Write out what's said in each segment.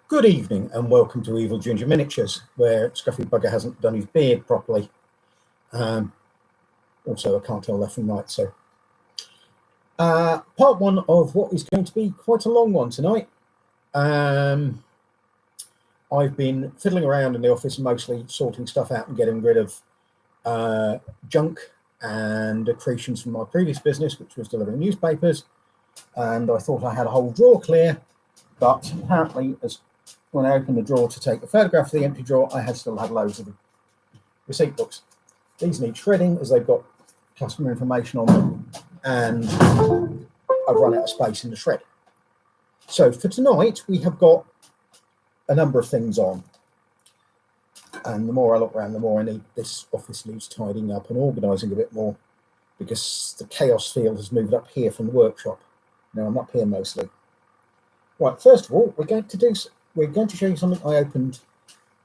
Good evening and welcome to EvilGinger Miniatures, where Scruffy Bugger hasn't done his beard properly. Also, I can't tell left from right. So, part one of what is going to be quite a long one tonight. I've been fiddling around in the office, mostly sorting stuff out and getting rid of junk and accretions from my previous business, which was delivering newspapers. And I thought I had a whole drawer clear, but apparently, when I opened the drawer to take a photograph of the empty drawer, I still had loads of the receipt books. These need shredding as they've got customer information on them, and I've run out of space in the shred. So for tonight, we have got a number of things on. And the more I look around, the more I need this office needs tidying up and organising a bit more, because the chaos field has moved up here from the workshop. Now I'm up here mostly. Right, first of all, we're going to show you something I opened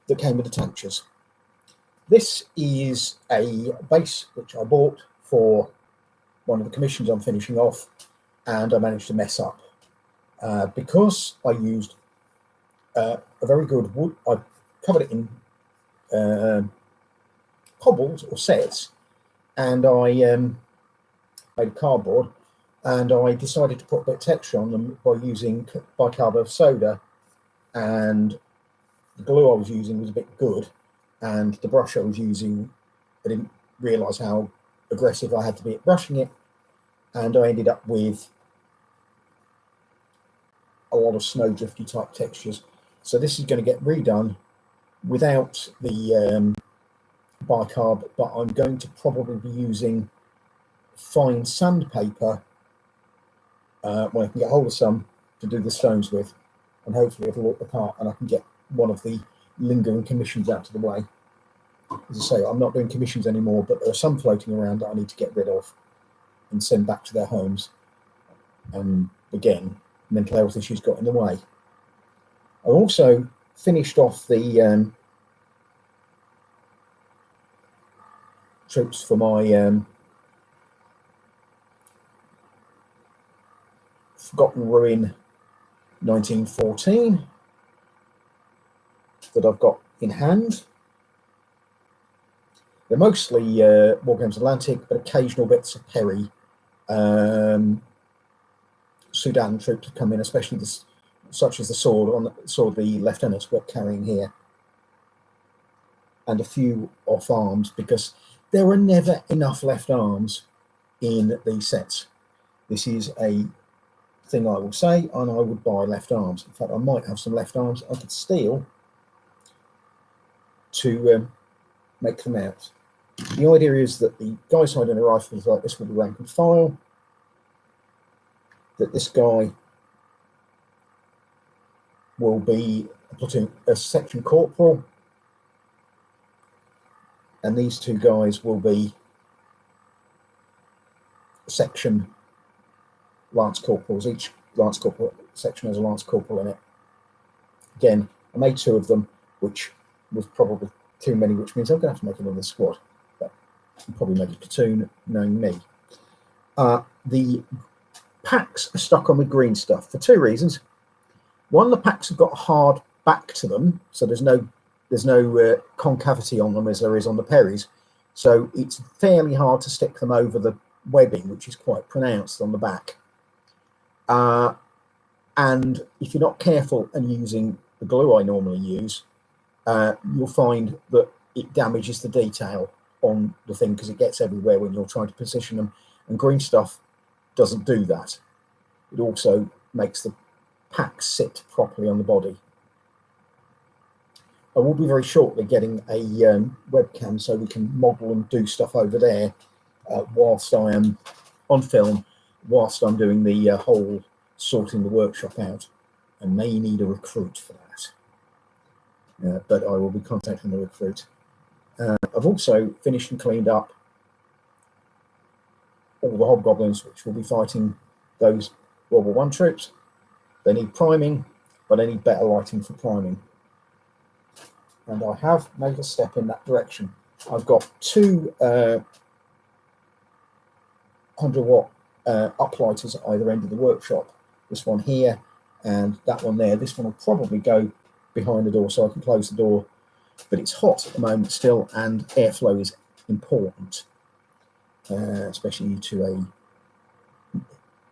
that came with the tanchers. This is a base which I bought for one of the commissions I'm finishing off, and I managed to mess up because I used a very good wood. I covered it in cobbles or sets, and I made cardboard, and I decided to put a bit of texture on them by using bicarbonate of soda. And the glue I was using was a bit good, and the brush I was using, I didn't realise how aggressive I had to be at brushing it, and I ended up with a lot of snowdrifty type textures. So this is going to get redone without the bicarb, but I'm going to probably be using fine sandpaper when I can get hold of some to do the stones with. And hopefully it'll look the part and I can get one of the lingering commissions out of the way. As I say, I'm not doing commissions anymore, but there are some floating around that I need to get rid of and send back to their homes. And again, mental health issues got in the way. I also finished off the troops for my Forgotten Ruin 1914 that I've got in hand. They're mostly War Games Atlantic, but occasional bits of Perry. Sudan troops have come in, especially this, such as the sword the lieutenants were carrying here, and a few off arms, because there are never enough left arms in these sets. This is a thing I will say, and I would buy left arms. In fact, I might have some left arms I could steal to make them out. The idea is that the guy side in a rifle like this will be rank and file, that this guy will be a section corporal, and these two guys will be section lance corporals. Each lance corporal section has a lance corporal in it. Again, I made two of them, which was probably too many, which means I'm going to have to make another squad, but I'll probably make a platoon, knowing me. The packs are stuck on with green stuff for two reasons. One, the packs have got a hard back to them, so there's no concavity on them as there is on the Perrys, so it's fairly hard to stick them over the webbing, which is quite pronounced on the back. And if you're not careful and using the glue I normally use, you'll find that it damages the detail on the thing because it gets everywhere when you're trying to position them, and green stuff doesn't do that. It also makes the pack sit properly on the body. I will be very shortly getting a webcam so we can model and do stuff over there whilst I am on film, whilst I'm doing the whole sorting the workshop out, and may need a recruit for that. But I will be contacting the recruit. I've also finished and cleaned up all the hobgoblins, which will be fighting those World War I troops. They need priming, but they need better lighting for priming. And I have made a step in that direction. I've got two 100-watt uplighters at either end of the workshop. This one here and that one there. This one will probably go behind the door so I can close the door. But it's hot at the moment still, and airflow is important, especially to a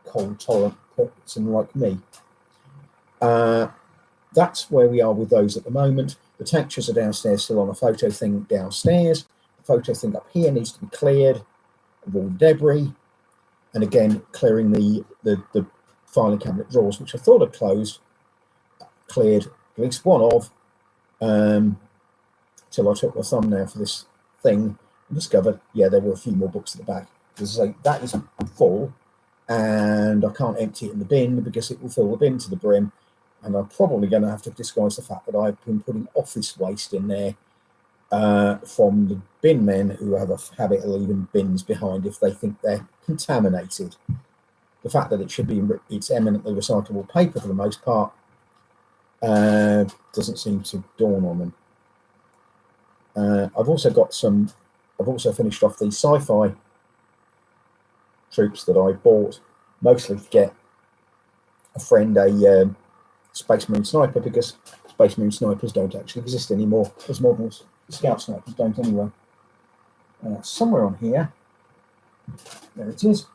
cold tolerant person like me. That's where we are with those at the moment. The tanks are downstairs, still on a photo thing downstairs. The photo thing up here needs to be cleared of all debris, and again clearing the filing cabinet drawers, which I thought had closed, cleared at least one of, till I took the thumbnail for this thing and discovered, yeah, there were a few more books at the back. As I say, that is full, and I can't empty it in the bin because it will fill the bin to the brim, and I'm probably going to have to disguise the fact that I've been putting office waste in there from the bin men who have a habit of leaving bins behind if they think they're contaminated. The fact that it's eminently recyclable paper for the most part doesn't seem to dawn on them. I've also finished off the sci-fi troops that I bought, mostly to get a friend a Space Marine sniper, because Space Marine snipers don't actually exist anymore as models. Scout snipers don't anyway. Somewhere on here, there it is.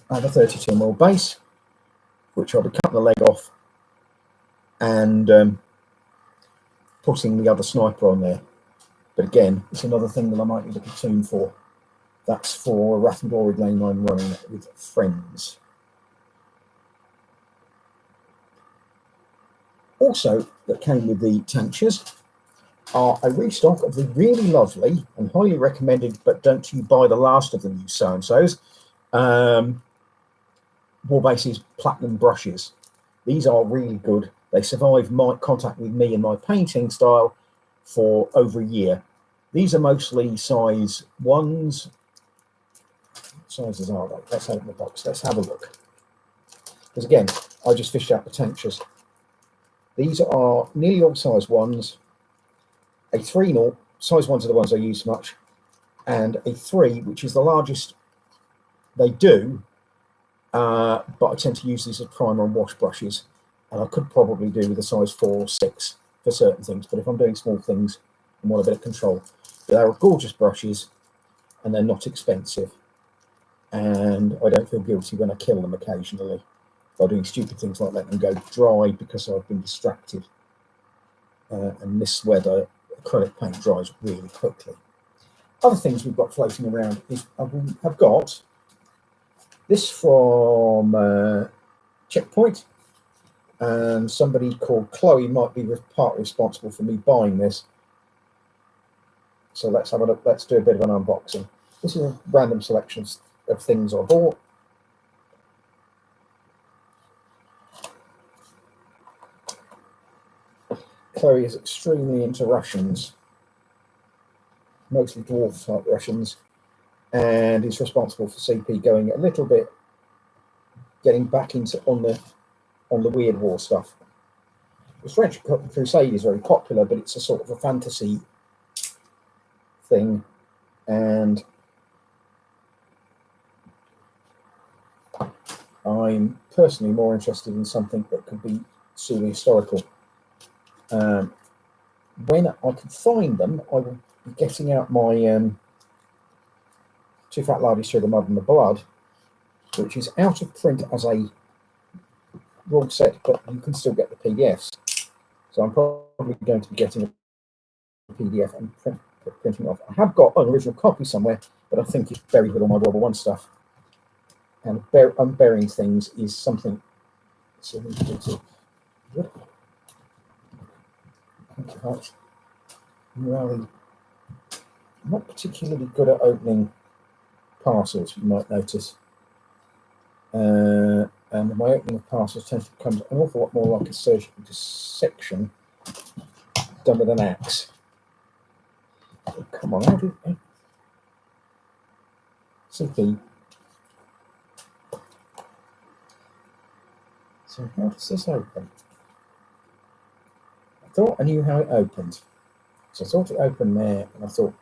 I have a 32mm base, which I'll be cutting the leg off and putting the other sniper on there. But again, it's another thing that I might need a platoon for. That's for a Wrath and Glory lane I'm running with friends. Also, that came with the tanchers are a restock of the really lovely and highly recommended, but don't you buy the last of the new so-and-sos, Warbase's Platinum brushes. These are really good. They survived my contact with me and my painting style for over a year. These are mostly size 1s. What sizes are they? Let's open the box. Let's have a look. Because again, I just fished out the tanchers. These are nearly all size 1s. A 3/0, size 1s are the ones I use much, and a 3, which is the largest they do, but I tend to use these as primer and wash brushes, and I could probably do with a size 4 or 6 for certain things, but if I'm doing small things and want a bit of control. But they're gorgeous brushes, and they're not expensive, and I don't feel guilty when I kill them occasionally by doing stupid things like letting them go dry because I've been distracted. And this weather, acrylic paint dries really quickly. Other things we've got floating around is I've got this from Checkpoint, and somebody called Chloe might be partly responsible for me buying this. So let's have a look. Let's do a bit of an unboxing. This is a random selection of things I bought. Chloe is extremely into Russians, mostly dwarf type Russians, and is responsible for CP going a little bit, getting back into on the weird war stuff. The French Crusade is very popular, but it's a sort of a fantasy thing, and I'm personally more interested in something that could be pseudo historical. When I can find them, I will be getting out my Two Fat Ladies Through the Mud and the Blood, which is out of print as a raw set, but you can still get the PDFs. So I'm probably going to be getting a PDF and printing off. I have got an original copy somewhere, but I think it's buried with all my World War I stuff. And unburying things is something. Good. Thank you, Hutch. I'm not particularly good at opening parcels, you might notice. And my opening of parcels tends to become an awful lot more like a surgical dissection done with an axe. Oh, come on, how do you... CP. So how does this open? I thought I knew how it opened. So I thought it opened there, and I thought,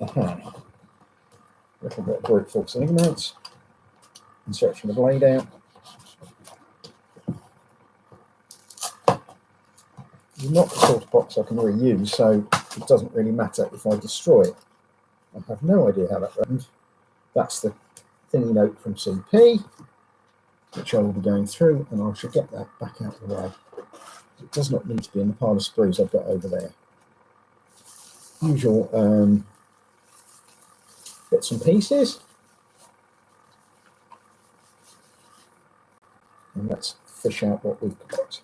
Aha. A little bit of brute force and ignorance. and stretching the blade out. It's not the sort of box I can reuse, so it doesn't really matter if I destroy it. I have no idea how that happened. That's the thingy note from CP, which I will be going through, and I should get that back out of the way. It does not need to be in the pile of sprues I've got over there. Usual bits and pieces. And let's fish out what we've got.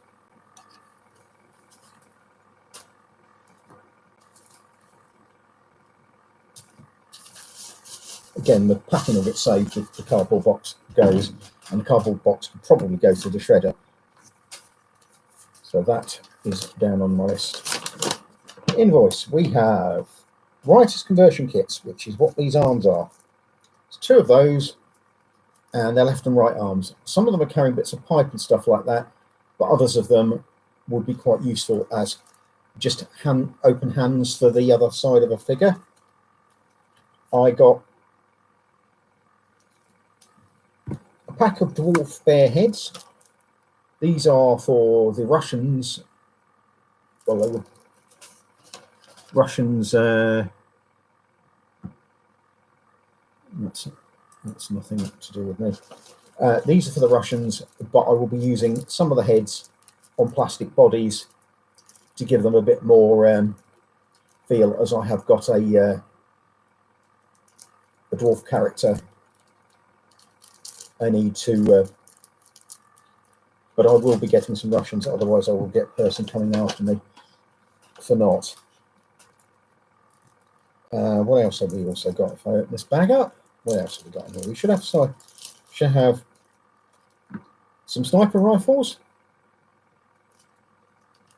Again, the packing will get saved if the cardboard box goes, and the cardboard box can probably go to the shredder. So that is down on my list. Invoice, we have writer's conversion kits, which is what these arms are. There's 2 of those, and they're left and right arms. Some of them are carrying bits of pipe and stuff like that, but others of them would be quite useful as just open hands for the other side of a figure. I got a pack of dwarf bear heads. These are for the Russians. Well, they were Russians. That's nothing to do with me. These are for the Russians, but I will be using some of the heads on plastic bodies to give them a bit more feel, as I have got a dwarf character I need to, but I will be getting some Russians, otherwise I will get a person coming after me for not. What else have we also got? If I open this bag up, what else have we got in here? We should have some sniper rifles,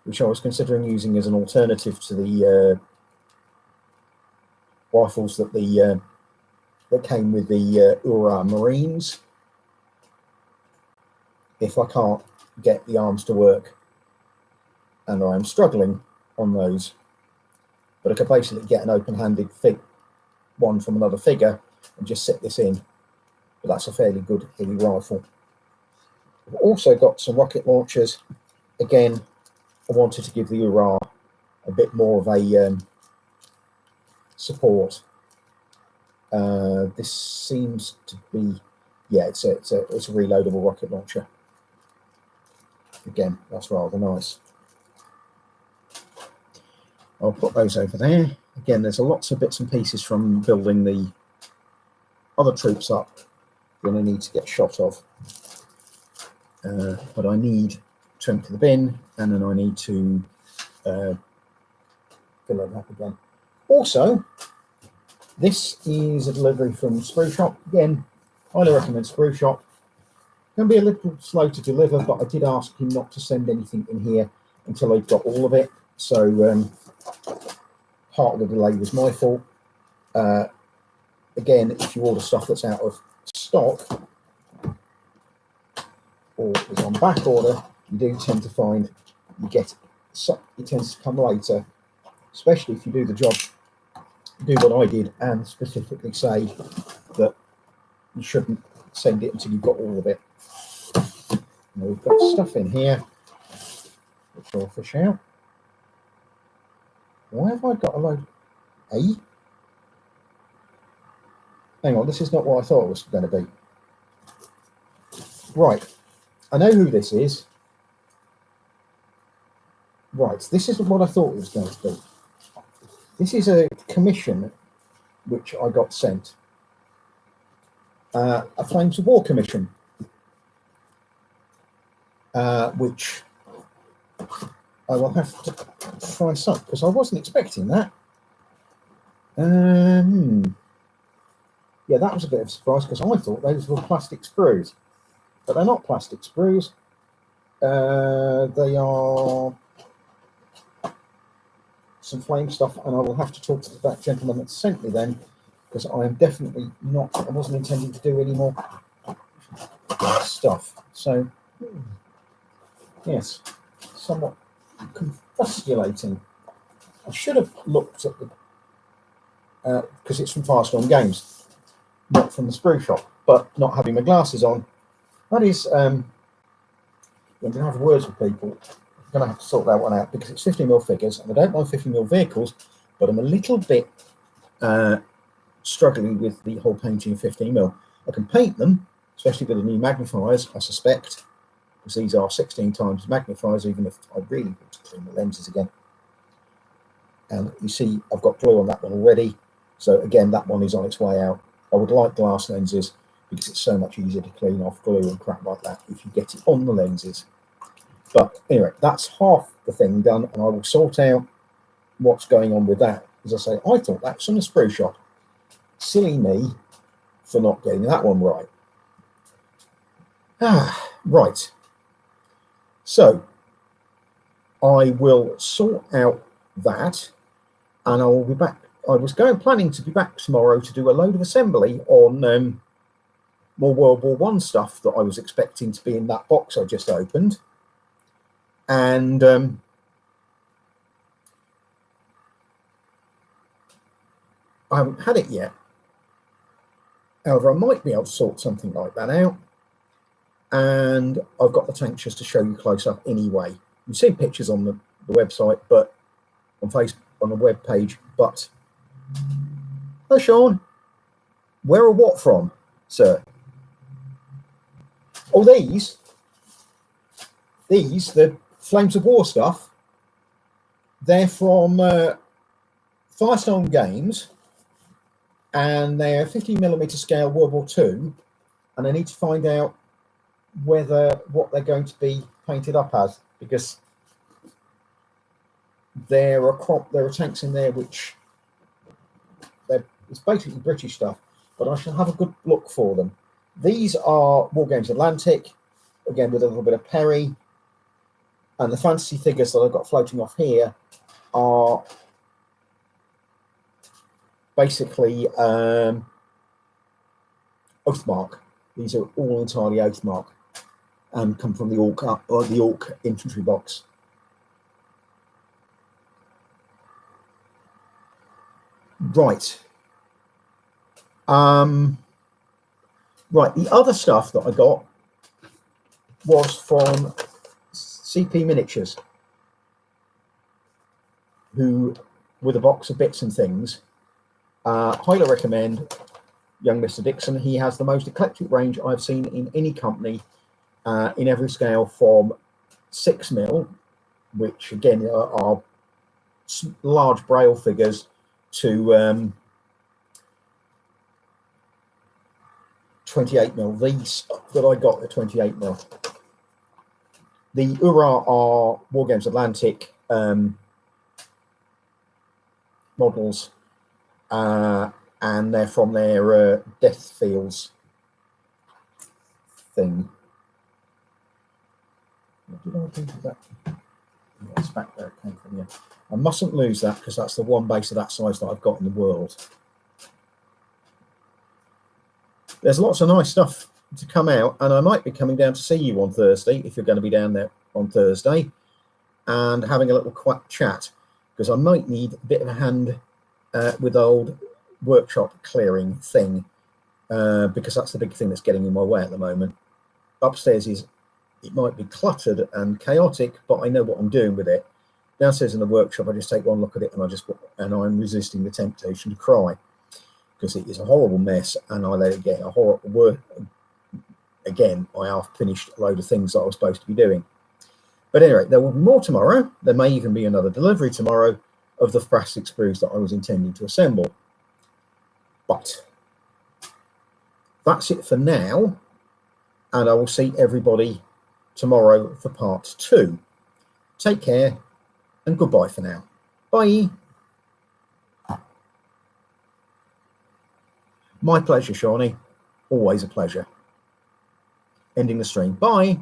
which I was considering using as an alternative to the rifles that that came with the Ura Marines. If I can't get the arms to work, and I am struggling on those, but I could basically get an open-handed one from another figure and just set this in. But that's a fairly good heavy rifle. I've also got some rocket launchers. Again, I wanted to give the Ura a bit more of a support. This seems to be, yeah, it's a reloadable rocket launcher. Again, that's rather nice. I'll put those over there. Again, there's lots of bits and pieces from building the other troops up that I need to get shot of. But I need to empty the bin, and then I need to fill it up again. Also, this is a delivery from Sprue Shop. Again, highly recommend Sprue Shop. Going to be a little slow to deliver, but I did ask him not to send anything in here until I've got all of it. So part of the delay was my fault. Again, if you order stuff that's out of stock or is on back order, you do tend to find it tends to come later, especially if you do the job, do what I did, and specifically say that you shouldn't send it until you've got all of it. Now we've got stuff in here which I'll fish out. Why have I got a load? Hang on, this is not what I thought it was going to be. Right, I know who this is. Right, this isn't what I thought it was going to be. This is a commission which I got sent. A Flames of War commission, which I will have to price up because I wasn't expecting that. Yeah, that was a bit of a surprise because I thought those were plastic sprues, but they're not plastic sprues. They are some flame stuff, and I will have to talk to that gentleman that sent me them, because I am definitely not, I wasn't intending to do any more stuff. So, yes, somewhat confusculating. I should have looked at the, because it's from Firestorm Games, not from the Sprue Shop. but not having my glasses on, that is, I'm going to have words with people. I'm going to have to sort that one out because it's 50mm figures, and I don't mind 50mm vehicles, but I'm a little bit struggling with the whole painting of 15mm. I can paint them, especially with the new magnifiers, I suspect, because these are 16 times magnifiers, even if I really want to clean the lenses again. And you see I've got glue on that one already, so again that one is on its way out. I would like glass lenses because it's so much easier to clean off glue and crap like that if you get it on the lenses. But anyway, that's half the thing done, and I will sort out what's going on with that. As I say, I thought that's from the sprue shop. Silly me for not getting that one right. Right. So I will sort out that, and I will be back. I was planning to be back tomorrow to do a load of assembly on more World War I stuff that I was expecting to be in that box I just opened, and I haven't had it yet. However, I might be able to sort something like that out, and I've got the tank just to show you close up anyway. You've seen pictures on the website, but on Facebook, on the web page. But hello, Sean. Where or what from, sir? Oh, these, the Flames of War stuff. They're from Firestone Games, and they're 50mm scale World War II. And I need to find out what they're going to be painted up as, because there are tanks in there which it's basically British stuff, but I shall have a good look for them. These are War Games Atlantic, again with a little bit of Perry, and the fantasy figures that I've got floating off here are basically Oathmark. These are all entirely Oathmark and come from the Orc infantry box. Right. Right, the other stuff that I got was from CP Miniatures, who, with a box of bits and things, highly recommend young Mr. Dixon. He has the most eclectic range I've seen in any company, in every scale from 6mm, which again are large braille figures, to 28mm. These that I got are 28mm. The Ura are War Games Atlantic models, and they're from their Death Fields thing. What did I do with that? Yeah, it's back there, it came from. Yeah, I mustn't lose that because that's the one base of that size that I've got in the world. There's lots of nice stuff to come out, and I might be coming down to see you on Thursday if you're going to be down there on Thursday, and having a little chat, because I might need a bit of a hand with old workshop clearing thing, because that's the big thing that's getting in my way at the moment. Upstairs it might be cluttered and chaotic, but I know what I'm doing with it. Downstairs in the workshop, I just take one look at it, and I'm resisting the temptation to cry, because it is a horrible mess, and I let it get a horrible work. Again, I have finished a load of things that I was supposed to be doing. But anyway, there will be more tomorrow. There may even be another delivery tomorrow of the plastic sprues that I was intending to assemble. But that's it for now, and I will see everybody tomorrow for part 2. Take care, and goodbye for now. Bye. My pleasure, Shawnee. Always a pleasure. Ending the stream. Bye.